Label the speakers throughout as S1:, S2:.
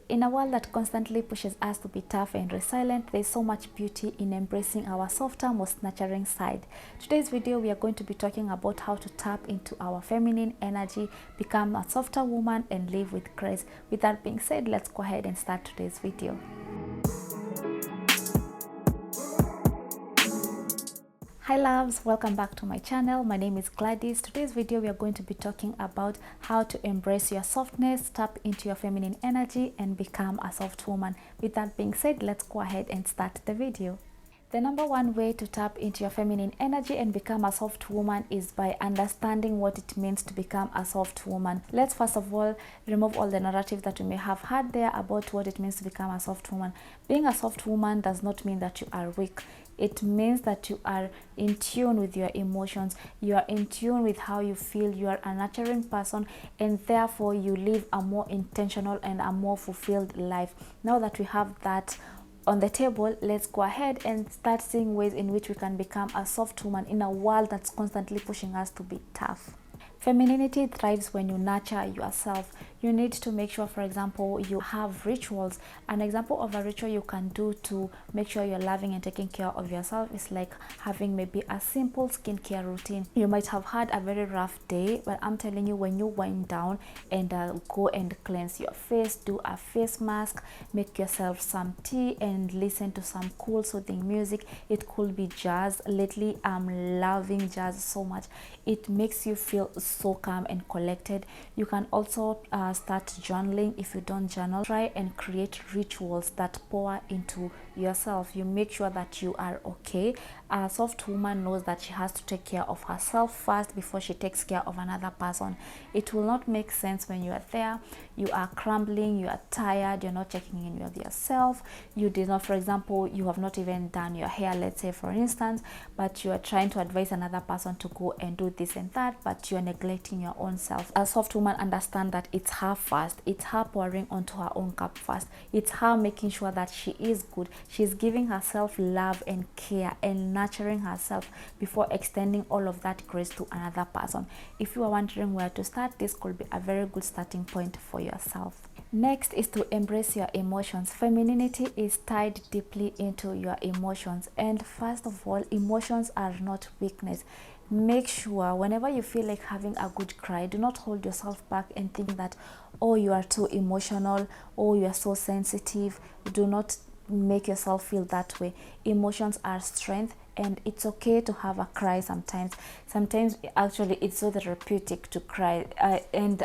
S1: In a world that constantly pushes us to be tough and resilient, there's so much beauty in embracing our softer, most nurturing side. Today's video, we are going to be talking about how to tap into our feminine energy, become a softer woman, and live with grace. With that being said, let's go ahead and start today's video. Hi loves, welcome back to my channel. My name is Gladys. Today's video we are going to be talking about how to embrace your softness, tap into your feminine energy, and become a soft woman. With that being said, let's go ahead and start the video. The number one way to tap into your feminine energy and become a soft woman is by understanding what it means to become a soft woman. Let's first of all remove all the narrative that you may have had there about what it means to become a soft woman. Being a soft woman does not mean that you are weak. It means that you are in tune with your emotions, you are in tune with how you feel, you are a nurturing person, and therefore you live a more intentional and a more fulfilled life. Now that we have that on the table, let's go ahead and start seeing ways in which we can become a soft woman in a world that's constantly pushing us to be tough. Femininity thrives when you nurture yourself. You need to make sure, for example, you have rituals. An example of a ritual you can do to make sure you're loving and taking care of yourself is like having maybe a simple skincare routine. You might have had a very rough day, but I'm telling you, when you wind down and go and cleanse your face, do a face mask, make yourself some tea, and listen to some cool soothing music. It could be jazz. Lately, I'm loving jazz so much. It makes you feel so calm and collected. You can also start journaling. If you don't journal, try and create rituals that pour into yourself. You make sure that you are okay. A soft woman knows that she has to take care of herself first before she takes care of another person. It will not make sense when you are there, you are crumbling, you are tired, you're not checking in with yourself, you did not, for example, you have not even done your hair, let's say for instance, but you are trying to advise another person to go and do this and that, but you're neglecting your own self. A soft woman understands that it's her first, it's her pouring onto her own cup first, it's her making sure that she is good, she's giving herself love and care and nurturing herself before extending all of that grace to another person. If you are wondering where to start, this could be a very good starting point for yourself. Next is to embrace your emotions. Femininity is tied deeply into your emotions, and first of all, emotions are not weakness. Make sure whenever you feel like having a good cry, do not hold yourself back and think that, oh, you are too emotional, oh, you are so sensitive. Do not make yourself feel that way. Emotions are strength, and it's okay to have a cry sometimes. Actually it's so therapeutic to cry, and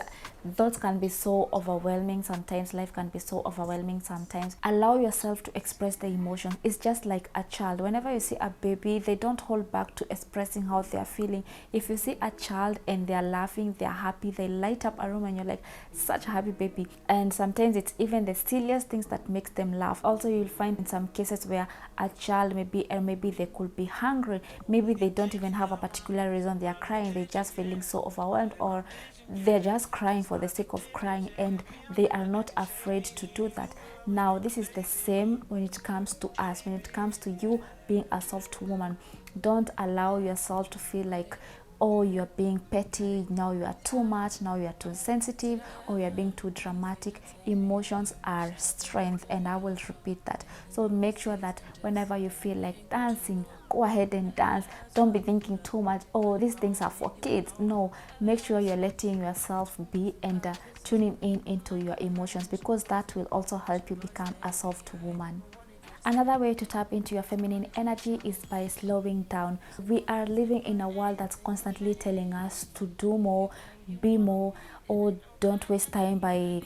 S1: thoughts can be so overwhelming sometimes. Life can be so overwhelming sometimes. Allow yourself to express the emotion. It's just like a child. Whenever you see a baby, they don't hold back to expressing how they are feeling. If you see a child and they are laughing, they are happy, they light up a room, and you're like, such a happy baby. And sometimes it's even the silliest things that makes them laugh. Also, you'll find in some cases where a child maybe they could be hungry, maybe they don't even have a particular reason they are crying, they're just feeling so overwhelmed, or they're just crying for the sake of crying, and they are not afraid to do that. Now this is the same when it comes to us, when it comes to you being a soft woman. Don't allow yourself to feel like, oh, you're being petty, now you are too much, now you are too sensitive, or you're being too dramatic. Emotions are strength, and I will repeat that. So make sure that whenever you feel like dancing, go ahead and dance. Don't be thinking too much, oh, these things are for kids. No, make sure you're letting yourself be and tuning into your emotions, because that will also help you become a soft woman. Another way to tap into your feminine energy is by slowing down. We are living in a world that's constantly telling us to do more, be more, or don't waste time by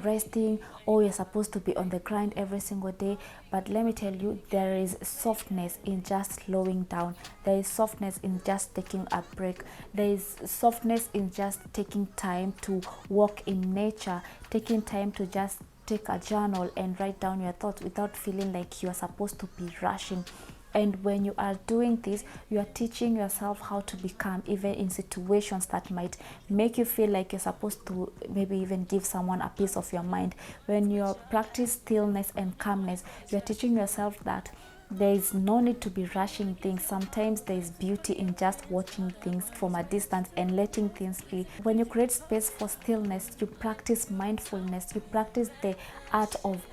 S1: resting, or you're supposed to be on the grind every single day. But let me tell you, there is softness in just slowing down. There is softness in just taking a break. There is softness in just taking time to walk in nature, taking time to just take a journal and write down your thoughts without feeling like you are supposed to be rushing. And when you are doing this, you are teaching yourself how to become, even in situations that might make you feel like you're supposed to maybe even give someone a piece of your mind. When you practice stillness and calmness, you're teaching yourself that There is no need to be rushing things. Sometimes there is beauty in just watching things from a distance and letting things be. When you create space for stillness, you practice mindfulness, you practice the art of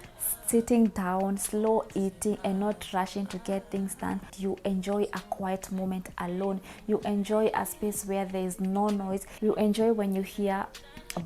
S1: sitting down, slow eating, and not rushing to get things done. You enjoy a quiet moment alone. You enjoy a space where there is no noise. You enjoy when you hear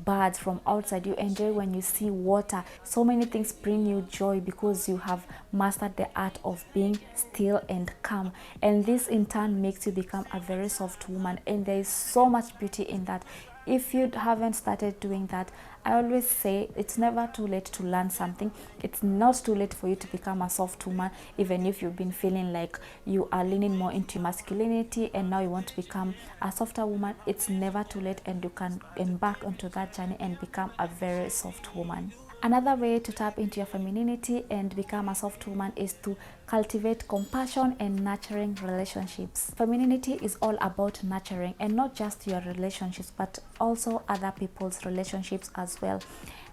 S1: birds from outside. You enjoy when you see water. So many things bring you joy because you have mastered the art of being still and calm, and this in turn makes you become a very soft woman, and there is so much beauty in that. If you haven't started doing that, I always say it's never too late to learn something. It's not too late for you to become a soft woman, even if you've been feeling like you are leaning more into masculinity and now you want to become a softer woman. It's never too late, and you can embark onto that journey and become a very soft woman. Another way to tap into your femininity and become a soft woman is to cultivate compassion and nurturing relationships. Femininity is all about nurturing, and not just your relationships but also other people's relationships as well.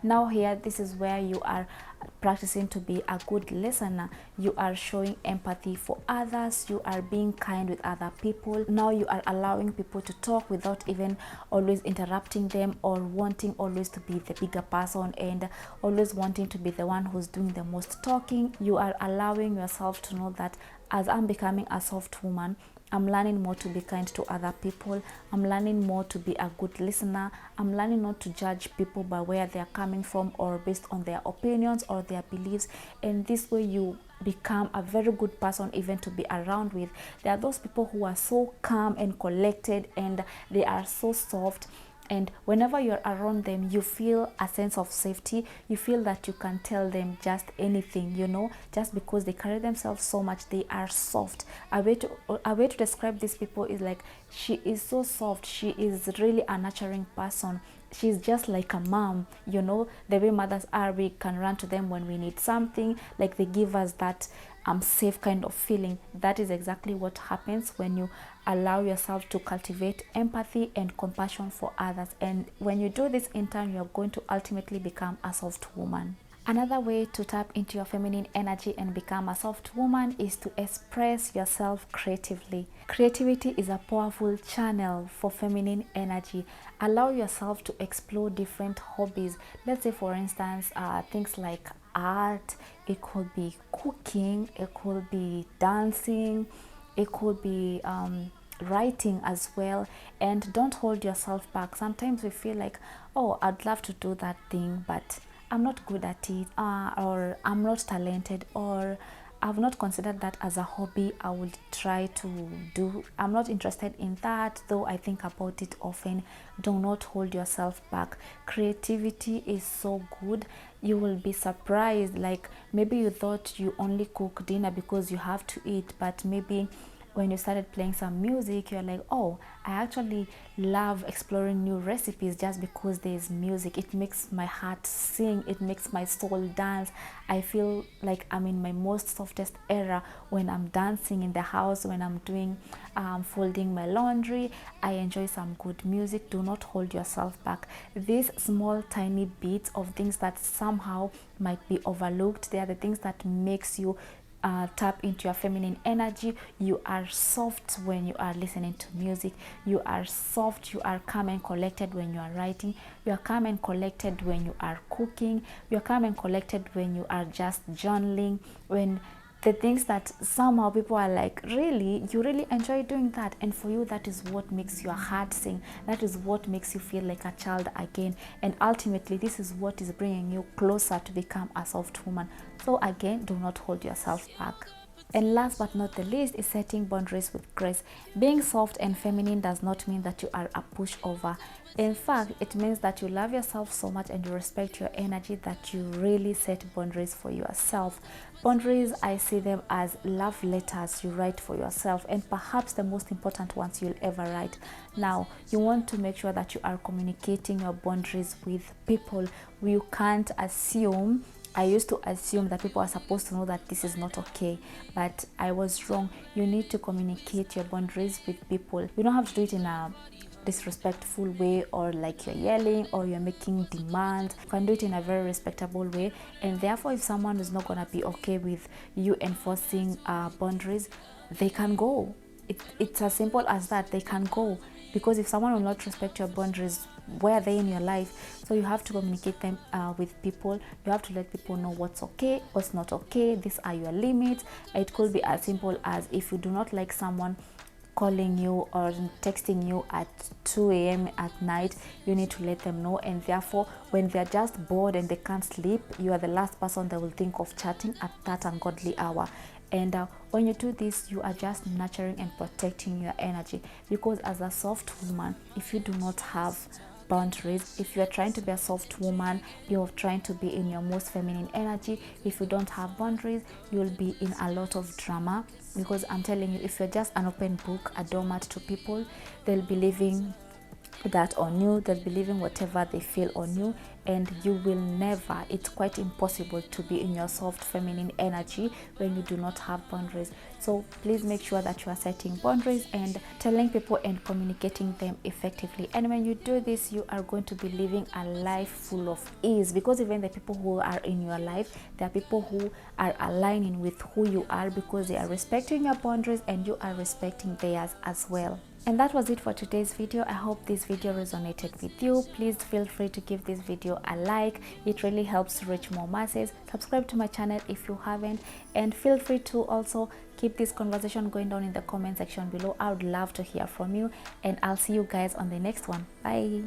S1: Now here, this is where you are practicing to be a good listener. You are showing empathy for others. You are being kind with other people. Now you are allowing people to talk without even always interrupting them or wanting always to be the bigger person and always wanting to be the one who's doing the most talking. You are allowing yourself to know that as I'm becoming a soft woman, I'm learning more to be kind to other people. I'm learning more to be a good listener. I'm learning not to judge people by where they're coming from or based on their opinions or their beliefs. And this way you become a very good person even to be around with. There are those people who are so calm and collected, and they are so soft, and whenever you're around them you feel a sense of safety. You feel that you can tell them just anything, you know, just because they carry themselves so much. They are soft. A way to describe these people is like, she is so soft. She is really a nurturing person. She's just like a mom, you know, the way mothers are. We can run to them when we need something. Like, they give us that safe kind of feeling. That is exactly what happens when you allow yourself to cultivate empathy and compassion for others. And when you do this, in turn, you're going to ultimately become a soft woman. Another way to tap into your feminine energy and become a soft woman is to express yourself creatively. Creativity is a powerful channel for feminine energy. Allow yourself to explore different hobbies. Let's say, for instance, things like art. It could be cooking, it could be dancing, it could be writing as well. And don't hold yourself back. Sometimes we feel like, oh, I'd love to do that thing, but I'm not good at it, or I'm not talented, or I've not considered that as a hobby I would try to do. I'm not interested in that, though I think about it often. Do not hold yourself back. Creativity is so good. You will be surprised. Like, maybe you thought you only cook dinner because you have to eat, but maybe when you started playing some music, you're like, oh, I actually love exploring new recipes just because there's music. It makes my heart sing, it makes my soul dance. I feel like I'm in my most softest era when I'm dancing in the house, when I'm doing folding my laundry. I enjoy some good music. Do not hold yourself back. These small tiny bits of things that somehow might be overlooked, they are the things that makes you tap into your feminine energy. You are soft when you are listening to music. You are soft, you are calm and collected when you are writing. You are calm and collected when you are cooking. You are calm and collected when you are just journaling. When the things that somehow people are like, really, you really enjoy doing that, and for you that is what makes your heart sing. That is what makes you feel like a child again, and ultimately this is what is bringing you closer to become a soft woman. So again, do not hold yourself back. And last but not the least is setting boundaries with grace. Being soft and feminine does not mean that you are a pushover. In fact, it means that you love yourself so much and you respect your energy that you really set boundaries for yourself. Boundaries, I see them as love letters you write for yourself, and perhaps the most important ones you'll ever write. Now, you want to make sure that you are communicating your boundaries with people. You can't assume. I used to assume that people are supposed to know that this is not okay, but I was wrong. You need to communicate your boundaries with people. You don't have to do it in a disrespectful way, or like you're yelling or you're making demands. You can do it in a very respectable way, and therefore if someone is not gonna be okay with you enforcing boundaries, they can go. It's as simple as that. They can go, because if someone will not respect your boundaries, where are they in your life? So you have to communicate them with people. You have to let people know what's okay, what's not okay. These are your limits. It could be as simple as, if you do not like someone calling you or texting you at 2 a.m. at night, you need to let them know. And therefore when they're just bored and they can't sleep, you are the last person they will think of chatting at that ungodly hour. And when you do this, you are just nurturing and protecting your energy, because as a soft woman, if you do not have boundaries, if you're trying to be a soft woman, you're trying to be in your most feminine energy, if you don't have boundaries, you'll be in a lot of drama. Because I'm telling you, if you're just an open book, a doormat to people, they'll be living that on you, they'll be living whatever they feel on you, and you will never, it's quite impossible to be in your soft feminine energy when you do not have boundaries. So please make sure that you are setting boundaries and telling people and communicating them effectively. And when you do this, you are going to be living a life full of ease, because even the people who are in your life, they are people who are aligning with who you are, because they are respecting your boundaries and you are respecting theirs as well. And that was it for today's video. I hope this video resonated with you. Please feel free to give this video a like. It really helps to reach more masses. Subscribe to my channel if you haven't, and feel free to also keep this conversation going down in the comment section below. I would love to hear from you, and I'll see you guys on the next one. Bye.